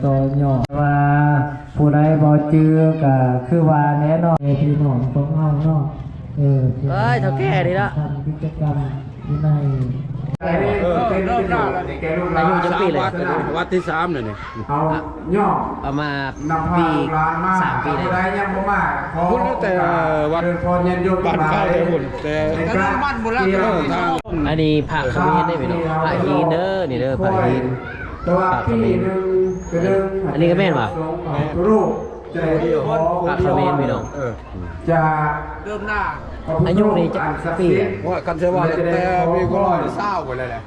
ต่อยอดว่าผู้ใดบ่จื้อก็คือว่าแน่นอนพี่น้องของเฮาเนาะเท่าแก่ดีละทำกิจกรรมอยู่ในอายุจะปีเลยวัดที่3เนี่ยนี่เอาย่อประมาณปี3 ปีเลยได้ยังบ่มาคุณแต่วัดพรยันยศ บ้านเก่าได้หุ่นแต่บ้านโบราณทาง อันนี้ผักขมิ้นได้ไหมเนาะผักฮีนเด้อนี่เด้อผักฮีนผักขมิ้นอันนี้ก็แม่นป่ะรูปผักขมิ้นพี่น้องจะเริ่มหน้าอายุนี่จะปี ว่ากันเสียว่าแต่มีก็เศร้าไปเลยแหละ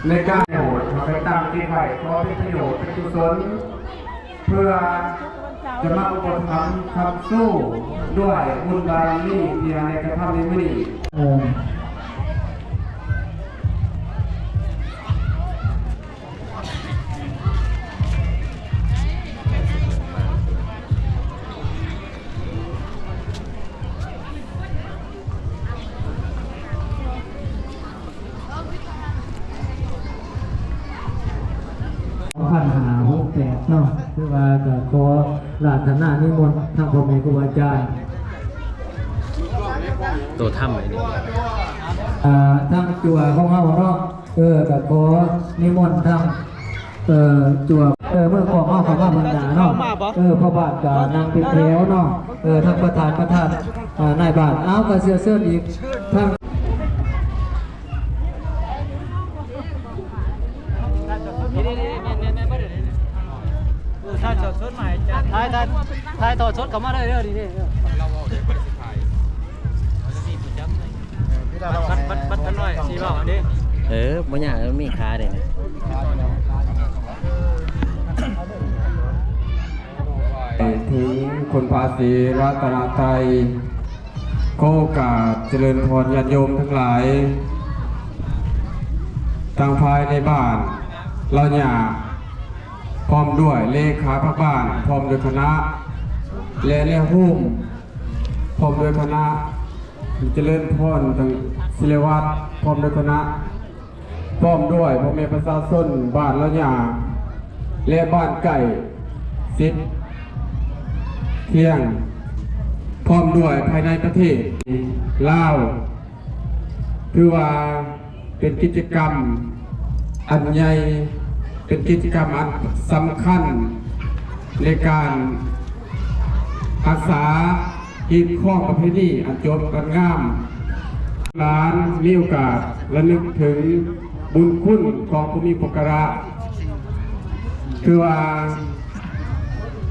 ในการโหวตไปตั้งที่ไผ่เพราะเป็นประโยชน์เป็นกุศลเพื่อจะมาอุปถัมภ์คำสู้ด้วยบุญบารมีที่ในกระทำนี้ไม่ดี1,568เนาะคือว่าก็ขอราชนานิมนต์ทางพ่อแม่ครูอาจารย์ตัวถ้ำไหนนี่ทางจั่วของเฮาเนาะก็ขอนิมนต์ทางจั่วเมื่อของเฮาเข้ามาบรรดาเนาะพระบาทก็นางเป็นแถวเนาะทางประธานนายบาทเอาก็เสื้ออีกทางถ่ายถอดชุดใหม่จ้ะถ่ายถอดชุดเข้ามาได้เด้อนี่เราเอาเดี๋ยวบ่ได้สิถ่ายบัดน้อยสิบอกอันนี้บ่ยากมันมีขาเด้นี่ถึงคนภาษีรัตนไตรขอโอกาสเจริญพรญาติโยมทั้งหลายทางภายในบ้านเราเนี่ยพร้อมด้วยเลขาพระบ้านพร้อมด้วยคณะและเรียหุ้มพร้อมด้วยคณะเจริญพรทางศิลวัตรพร้อมด้วยคณะพร้อมด้วยพ่อแม่ประชาชนบ้านละหยาและบ้านไก่สิทธิ์เที่ยงพร้อมด้วยภายในประเทศลาวคือว่าเป็นกิจกรรมอันใหญ่เป็นกิจกรรมอันสำคัญในการรักษากิจข้องประเพณีอันจบกันงามล้านมีโอกาสระลึกถึงบุญคุณของผู้มีอุปการะคือว่า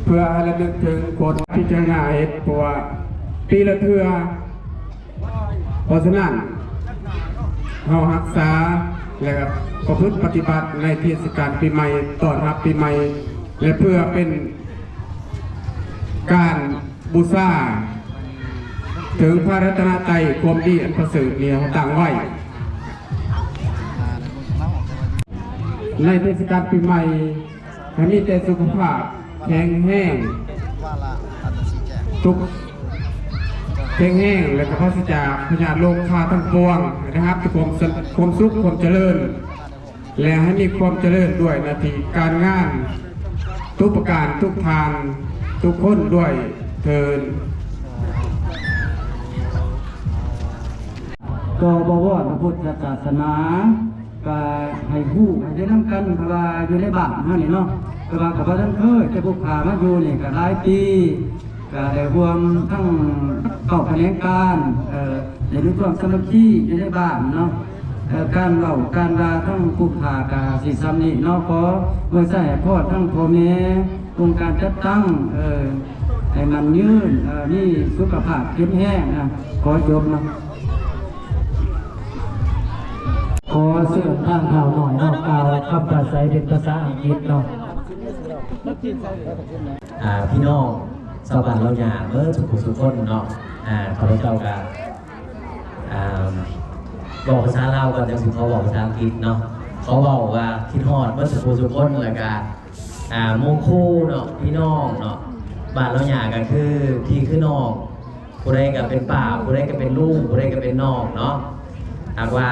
เพื่อให้ระลึกถึงคนพิจารณาเหตุตัวปีละเทื่อเพราะฉะนั้นเรารักษาและประพฤติปฏิบัติในเทศกาลปีใหม่ต้อนรับปีใหม่และเพื่อเป็นการบูชาถึงพระรัตนตรัยความดีอันประเสริฐเนี่ยต่างไว้ในเทศกาลปีใหม่ให้มีแต่สุขภาพแข็งแรงทุกแข็งแรงและก็ปราศจากพยาธิโรคคาทั้งปวงนะครับทุกความสุขความเจริญและให้มีความเจริญด้วยหน้าที่การงานทุกประการทุกทางทุกคนด้วยเทินก็บอกว่าพระพุทธศาสนาก็ให้ฮู้ให้ได้นำกันเพราะว่าอยู่ในบ้านเฮานี่เนาะเพราะว่ากับท่านเคยแต่พวกข้ามาอยู่นี่ก็หลายปีก็ได้รวมทั้งเข้าแผนการในรูปแบบสมาชิกอยู่ในบ้านเนาะการเล่าการราทั้งผู้ขากาสิซ้ำนี่เนาะขอเมื่อใส่พ่อทั้งพ่อแม่องค์การจัดตั้งให้มันยืนนี่สุขภาพเข้มแห้งนะขอจบนะขอเสื่อมทางข่าวหน่อยเนาะข่าวคำภาษาเป็นภาษาอังกฤษเนาะพี่น้องชาวบ้านเราอยากทุกคนเนาะขอรับเจ้ากันบอกภาษาลาวก่อนจะถึงเขาบอกภาษาอังกฤษเนาะเขาบอกว่าคิดฮอดเมื่อสุขคนแล้วก็มงคู่เนาะพี่น้องเนาะบ้านเราอยากกันคือพี่คือน้องผู้ใดก็เป็นป่าผู้ใดก็เป็นลูกผู้ใดก็เป็นน้องเนาะหากว่า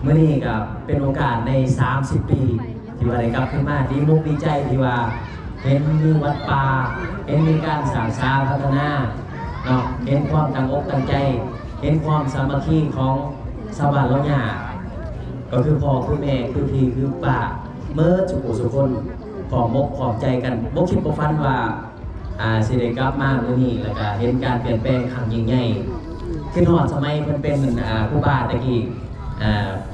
เมื่อนี้ก็เป็นโอกาสใน30 ปี ที่ว่าได้กลับขึ้นมาดีมุกดีใจที่ว่าเห็นมีวัดป่าเห็นมีการสร้างสาพัฒนาเนาะเห็นความตั้งอกตั้งใจ เห็นความสามัคคีของชาวบ้านเราหยาก็คือพ่อคือแม่คือพี่คือป้าเมื่อสุขุสุคนขอมกขอบใจกันบ่คิดบ่ฝันว่าสิได้กลับมาเมื่อนี้แล้วก็เห็นการเปลี่ยนแปลงครั้งยิ่งใหญ่ขึ้นฮอดสมัยเพิ่นเป็นครูบาตะกี้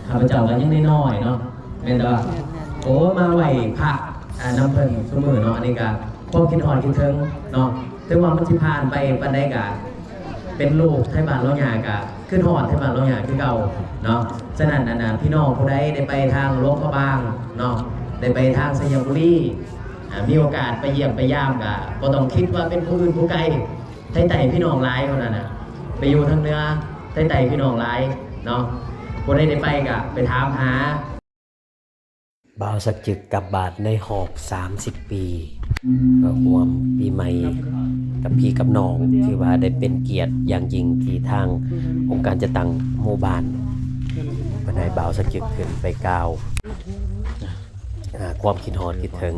ข้าพเจ้าก็ยังน้อยๆเนาะแม่นบ่ว่าโอ้มาไหว้พระน้ำเพิ่นซุมื้อเนาะอันนี้ก็ความคิดฮอดคิดถึงเนาะถึงว่ามันสิผ่านไปปานใดก็เป็นลูกไทบ้านเราหยากะขึ้นฮอดไทบ้านเราหยาคือเก่าเนาะฉะนั้นพี่น้องผู้ใดได้ไปทางหลวงพระบางเนาะได้ไปทางสยามบุรีมีโอกาสไปเยี่ยมไปย่ามกะบ่ต้องคิดว่าเป็นผู้อื่นผู้ไกลไทไต่พี่น้องหลายเท่านั้นน่ะไปอยู่ทางเหนือไทไต่พี่น้องหลายเนาะผู้ใดได้ไปกะไปถามหา บ่าวสักจึกกับบาทในหอบ30 ปีก็รวมปีใหม่กับพี่กับน้องที่ว่าได้เป็นเกียรติอย่างยิ่งที่ทางองค์การจัดตั้งหมู่บ้านวันไหนบ่าวสักจึกขึ้นไปกล่าวความคิดฮอดคิดถึง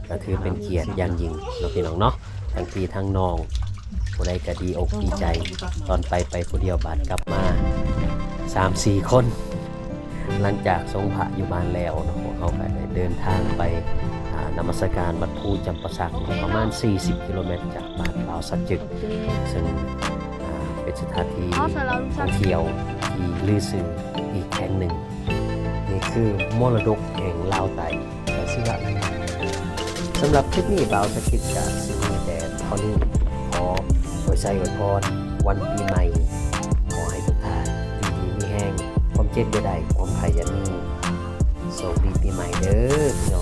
ก็ถือเป็นเกียรติอย่างยิ่งเนาะพี่น้องเนาะทั้งพี่ทั้งน้องผู้ใดก็ดีอกดีใจตอนไปผู้เดียวบาดกลับมา 3-4 คนหลังจากทรงพระอยู่บ้านแล้วเนาะพวกเขาก็ได้เดินทางไปนมัสการวัดภูจำปาสักประมาณ40 กิโลเมตรจากบ้านบ่าวสักจึกซึ่งเป็นสถานที่ท่องเที่ยวที่ลือสื่ออีกแห่งหนึ่งนี่คือมรดกแห่งลาวไต่และศิลปะสำหรับคลิปนี้บ่าวสักจึกจะมีแต่เท่านี้ขออวยใจอวยพรวันปีใหม่ขอให้ทุกท่านดีมีแห้งความเจ็บอย่าได้ความไข่อย่ามีโชคดีปีใหม่เด้อพี่น้อง